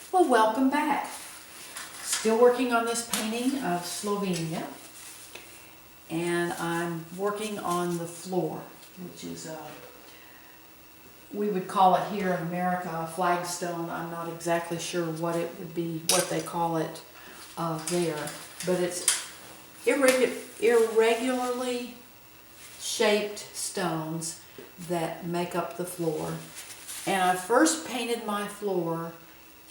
Well, welcome back. Still working on this painting of Slovenia, and I'm working on the floor, which is we would call it here in America a flagstone. I'm not exactly sure what it would be, what they call it there, but it's irregularly shaped stones that make up the floor. And I first painted my floor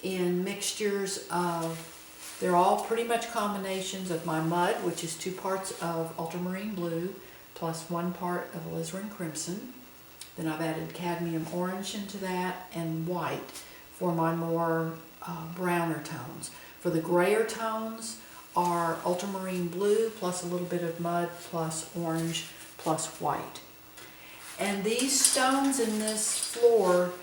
in mixtures of, they're all pretty much combinations of my mud, which is 2 parts of ultramarine blue plus 1 part of alizarin crimson. Then I've added cadmium orange into that and white for my more browner tones. For the grayer tones are ultramarine blue plus a little bit of mud plus orange plus white. And these stones in this floor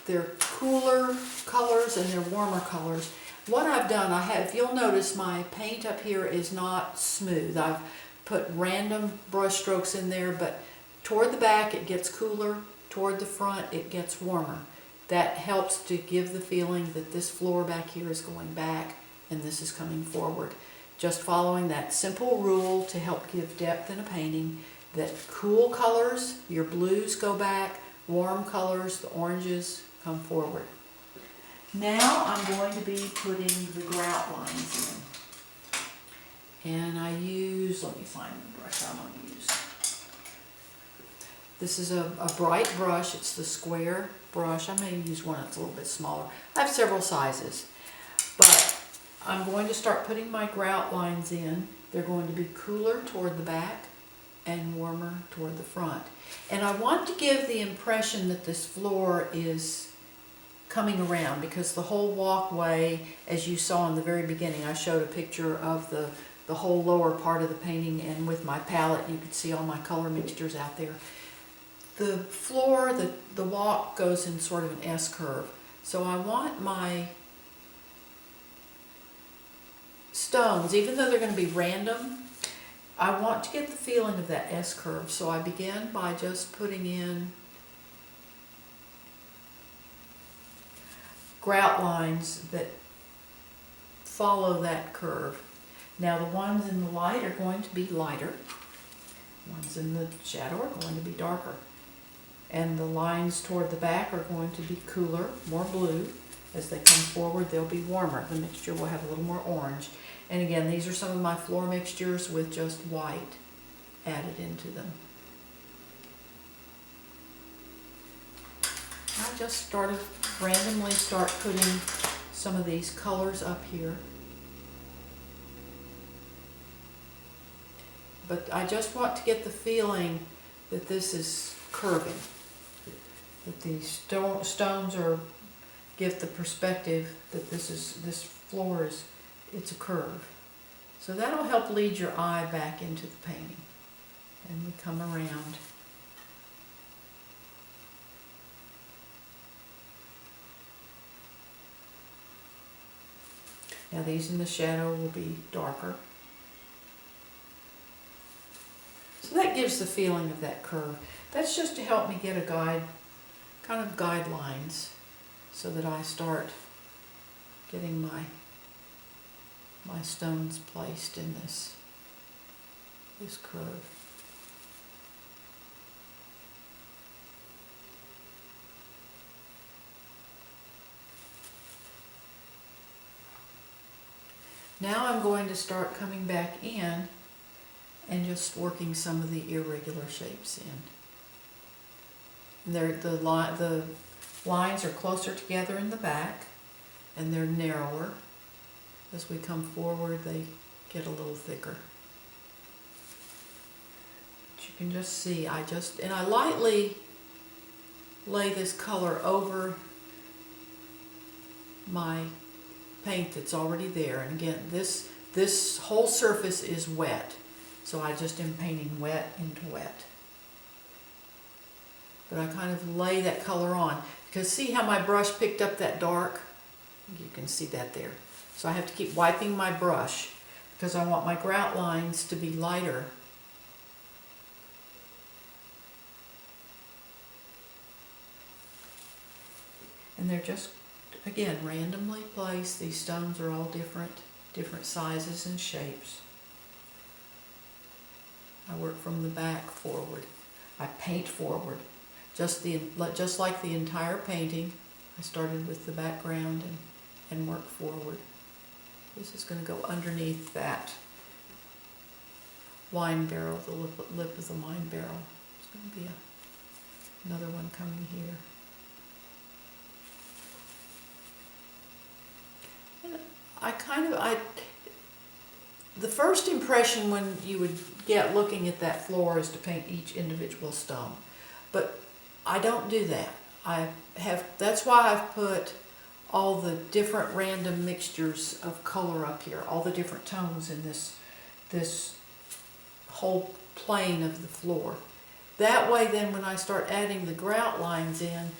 they're cooler colors and they're warmer colors. What I've done, if you'll notice, my paint up here is not smooth. I've put random brush strokes in there, but toward the back it gets cooler, toward the front it gets warmer. That helps to give the feeling that this floor back here is going back and this is coming forward. Just following that simple rule to help give depth in a painting, that cool colors, your blues go back, warm colors, the oranges, come forward. Now I'm going to be putting the grout lines in. And I use, let me find the brush I'm going to use. This is a bright brush. It's the square brush. I may use one that's a little bit smaller. I have several sizes. But I'm going to start putting my grout lines in. They're going to be cooler toward the back and warmer toward the front. And I want to give the impression that this floor is coming around, because the whole walkway, as you saw in the very beginning, I showed a picture of the whole lower part of the painting, and with my palette you could see all my color mixtures out there. The floor, the walk goes in sort of an S curve. So I want my stones, even though they're going to be random, I want to get the feeling of that S curve. So I begin by just putting in grout lines that follow that curve. Now the ones in the light are going to be lighter. Ones in the shadow are going to be darker. And the lines toward the back are going to be cooler, more blue. As they come forward, they'll be warmer. The mixture will have a little more orange. And again, these are some of my floor mixtures with just white added into them. I just randomly start putting some of these colors up here. But I just want to get the feeling that this is curving. That these stones give the perspective that this floor it's a curve. So that'll help lead your eye back into the painting. And we come around. Now these in the shadow will be darker. So that gives the feeling of that curve. That's just to help me get a kind of guidelines, so that I start getting my stones placed in this curve. Now I'm going to start coming back in and just working some of the irregular shapes in. The lines are closer together in the back, and they're narrower. As we come forward, they get a little thicker. But you can just see, I lightly lay this color over my paint that's already there. And again, this whole surface is wet, so I just am painting wet into wet. But I kind of lay that color on, because see how my brush picked up that dark? You can see that there. So I have to keep wiping my brush, because I want my grout lines to be lighter. And they're just again, randomly placed. These stones are all different sizes and shapes. I work from the back forward. I paint forward. Just like the entire painting, I started with the background and work forward. This is going to go underneath that wine barrel, the lip of the wine barrel. There's going to be another one coming here. And the first impression when you would get looking at that floor is to paint each individual stone. But I don't do that. That's why I've put all the different random mixtures of color up here, all the different tones in this whole plane of the floor. That way then when I start adding the grout lines in,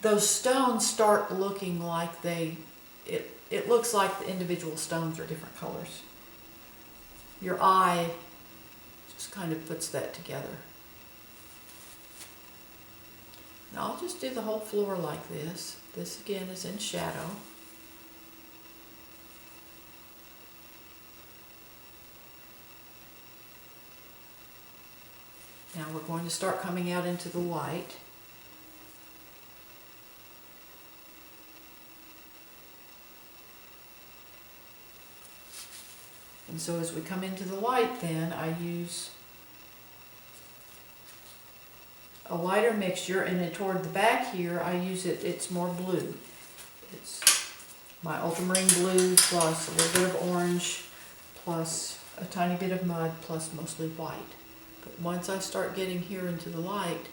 those stones start looking like it looks like the individual stones are different colors. Your eye just kind of puts that together. Now I'll just do the whole floor like this. This again is in shadow. Now we're going to start coming out into the white. And so as we come into the white then, I use a lighter mixture, and then toward the back here I use it's more blue. It's my ultramarine blue plus a little bit of orange plus a tiny bit of mud plus mostly white. But once I start getting here into the light,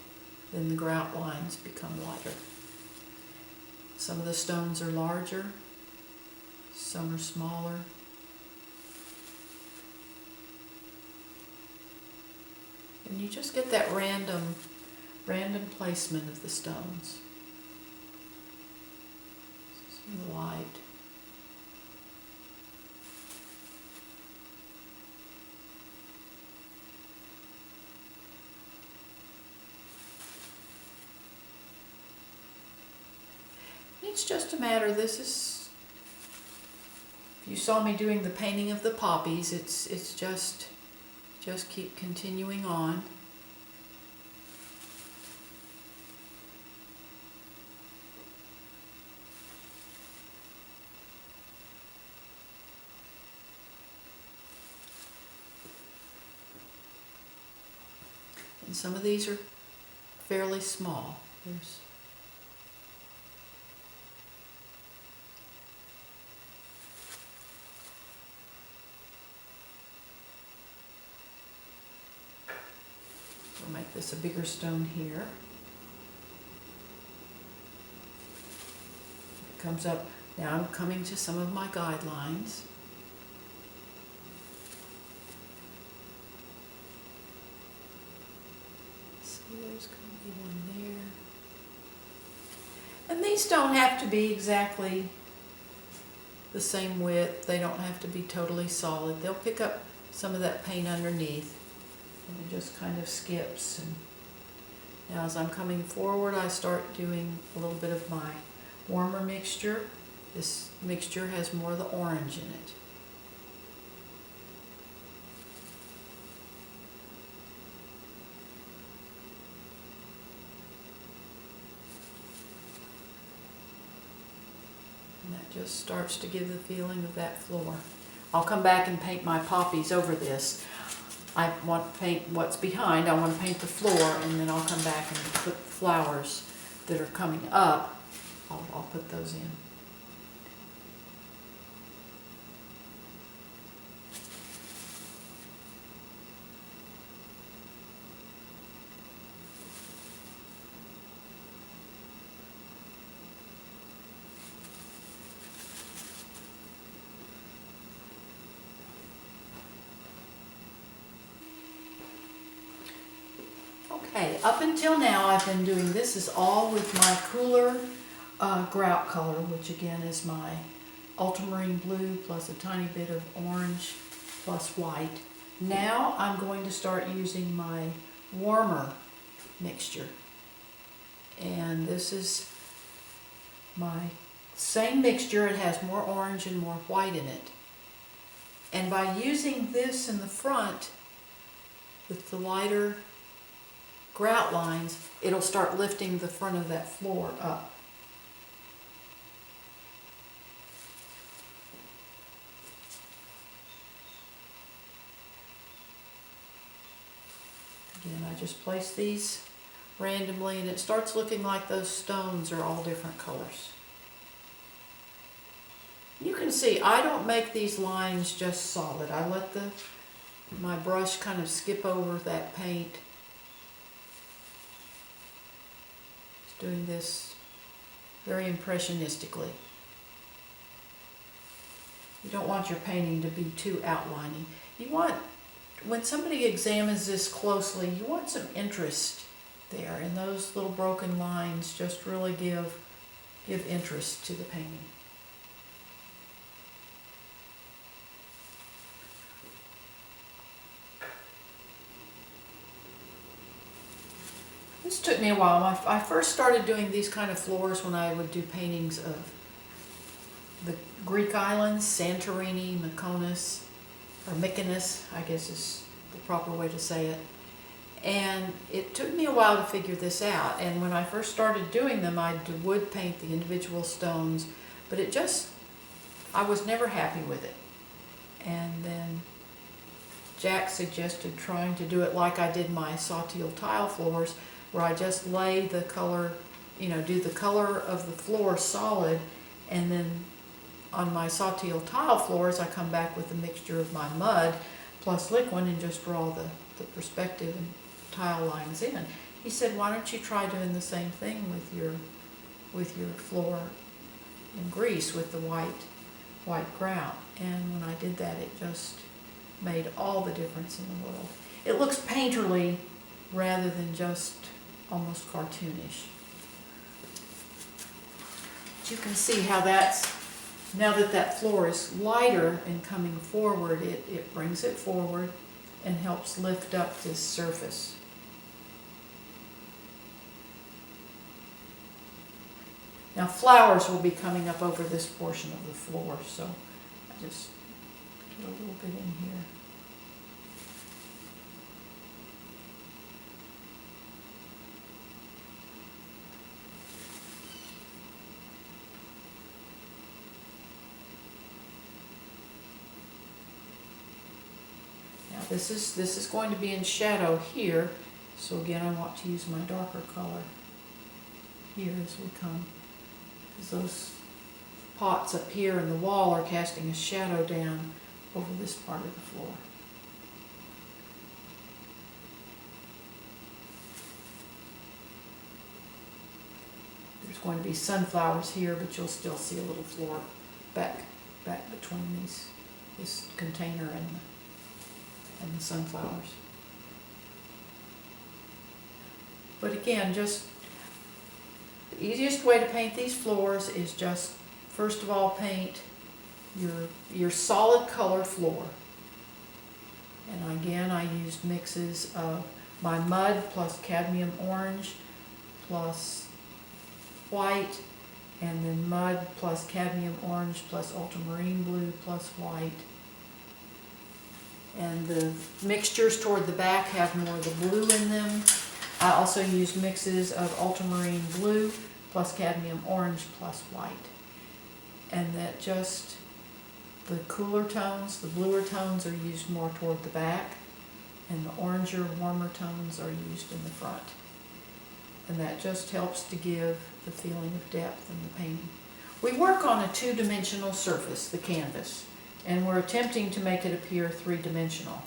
then the grout lines become lighter. Some of the stones are larger, some are smaller. And you just get that random placement of the stones. See the light. It's just a matter, if you saw me doing the painting of the poppies, it's just keep continuing on. And some of these are fairly small. We'll make this a bigger stone here. It comes up. Now I'm coming to some of my guidelines. See, there's going to be one there. And these don't have to be exactly the same width. They don't have to be totally solid. They'll pick up some of that paint underneath. And it just kind of skips. And now as I'm coming forward, I start doing a little bit of my warmer mixture. This mixture has more of the orange in it. And that just starts to give the feeling of that floor. I'll come back and paint my poppies over this. I want to paint what's behind, I want to paint the floor, and then I'll come back and put the flowers that are coming up. I'll put those in. Okay, up until now I've been doing this is all with my cooler grout color, which again is my ultramarine blue plus a tiny bit of orange plus white. Now I'm going to start using my warmer mixture. And this is my same mixture. It has more orange and more white in it. And by using this in the front with the lighter grout lines, it'll start lifting the front of that floor up. Again, I just place these randomly and it starts looking like those stones are all different colors. You can see I don't make these lines just solid. I let my brush kind of skip over that paint. Just doing this very impressionistically. You don't want your painting to be too outlining. You want, when somebody examines this closely, you want some interest there, and those little broken lines just really give interest to the painting. This took me a while. I first started doing these kind of floors when I would do paintings of the Greek islands, Santorini, Mykonos, or Mykonos, I guess is the proper way to say it. And it took me a while to figure this out. And when I first started doing them, I would paint the individual stones, but I was never happy with it. And then Jack suggested trying to do it like I did my Sawteel tile floors, where I just lay the color, do the color of the floor solid, and then on my Sawteel tile floors, I come back with a mixture of my mud plus liquid and just draw the perspective and tile lines in. He said, why don't you try doing the same thing with your floor in grease with the white grout? And when I did that, it just made all the difference in the world. It looks painterly rather than just almost cartoonish. But you can see how now that floor is lighter and coming forward, it brings it forward and helps lift up this surface. Now flowers will be coming up over this portion of the floor, so I just get a little bit in here. This is going to be in shadow here, so again I want to use my darker color here as we come, because those pots up here in the wall are casting a shadow down over this part of the floor. There's going to be sunflowers here, but you'll still see a little floor back between this container and the sunflowers. But again, just the easiest way to paint these floors is just first of all paint your solid color floor. And again, I used mixes of my mud plus cadmium orange plus white, and then mud plus cadmium orange plus ultramarine blue plus white. And the mixtures toward the back have more of the blue in them. I also used mixes of ultramarine blue plus cadmium orange plus white. And that just, the cooler tones, the bluer tones are used more toward the back, and the oranger, warmer tones are used in the front. And that just helps to give the feeling of depth in the painting. We work on a two-dimensional surface, the canvas, and we're attempting to make it appear three-dimensional.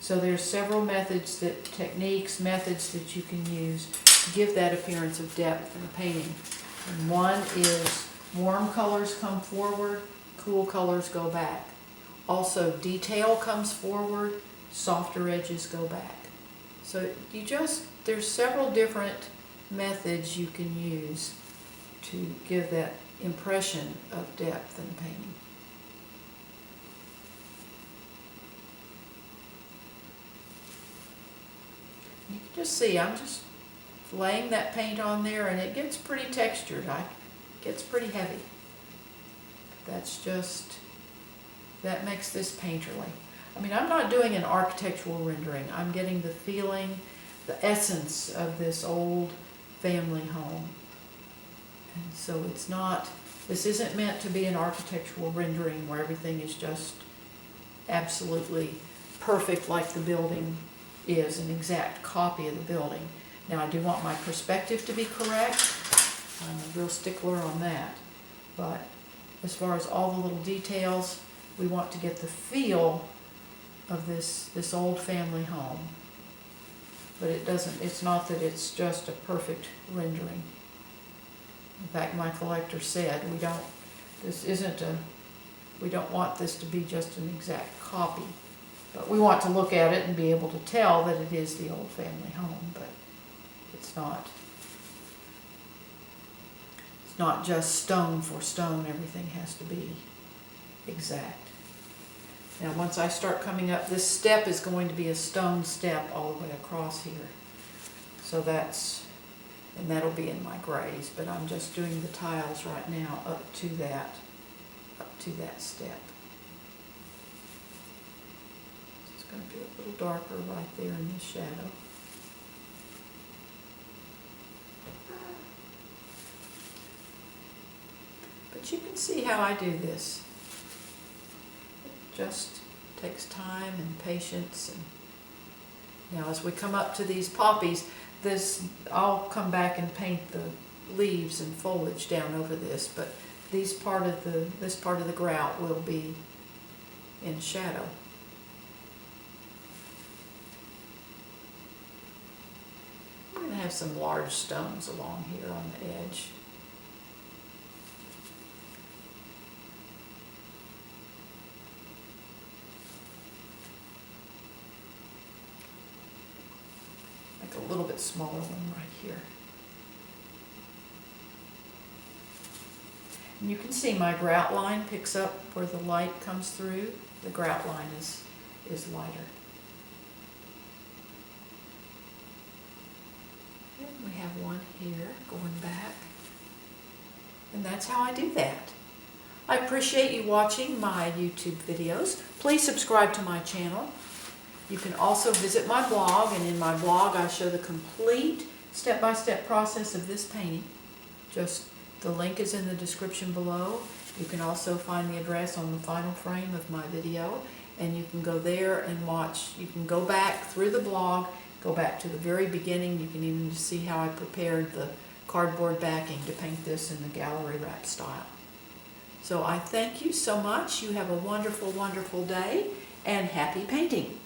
So there's several methods methods that you can use to give that appearance of depth in the painting. And one is warm colors come forward, cool colors go back. Also detail comes forward, softer edges go back. So there's several different methods you can use to give that impression of depth in the painting. You can just see I'm just laying that paint on there, and it gets pretty textured. I gets pretty heavy. That's just, that makes this painterly. I mean, I'm not doing an architectural rendering. I'm getting the feeling, the essence of this old family home. And so it's not, this isn't meant to be an architectural rendering where everything is just absolutely perfect like the building is, an exact copy of the building. Now, I do want my perspective to be correct. I'm a real stickler on that. But as far as all the little details, we want to get the feel of this old family home. But it doesn't, it's not that it's just a perfect rendering. In fact, my collector said, we don't want this to be just an exact copy. But we want to look at it and be able to tell that it is the old family home, but it's not just stone for stone. Everything has to be exact. Now, once I start coming up, this step is going to be a stone step all the way across here. So and that'll be in my grays, but I'm just doing the tiles right now up to that step. It's going to be a little darker right there in the shadow. But you can see how I do this. It just takes time and patience. And now as we come up to these poppies, I'll come back and paint the leaves and foliage down over this, but this part of the grout will be in shadow. I'm going to have some large stones along here on the edge. A little bit smaller one right here. And you can see my grout line picks up where the light comes through. The grout line is lighter. And we have one here going back. And that's how I do that. I appreciate you watching my YouTube videos. Please subscribe to my channel. You can also visit my blog, and in my blog I show the complete step-by-step process of this painting. Just the link is in the description below. You can also find the address on the final frame of my video, and you can go there and watch. You can go back through the blog, go back to the very beginning. You can even see how I prepared the cardboard backing to paint this in the gallery wrap style. So I thank you so much. You have a wonderful, wonderful day, and happy painting.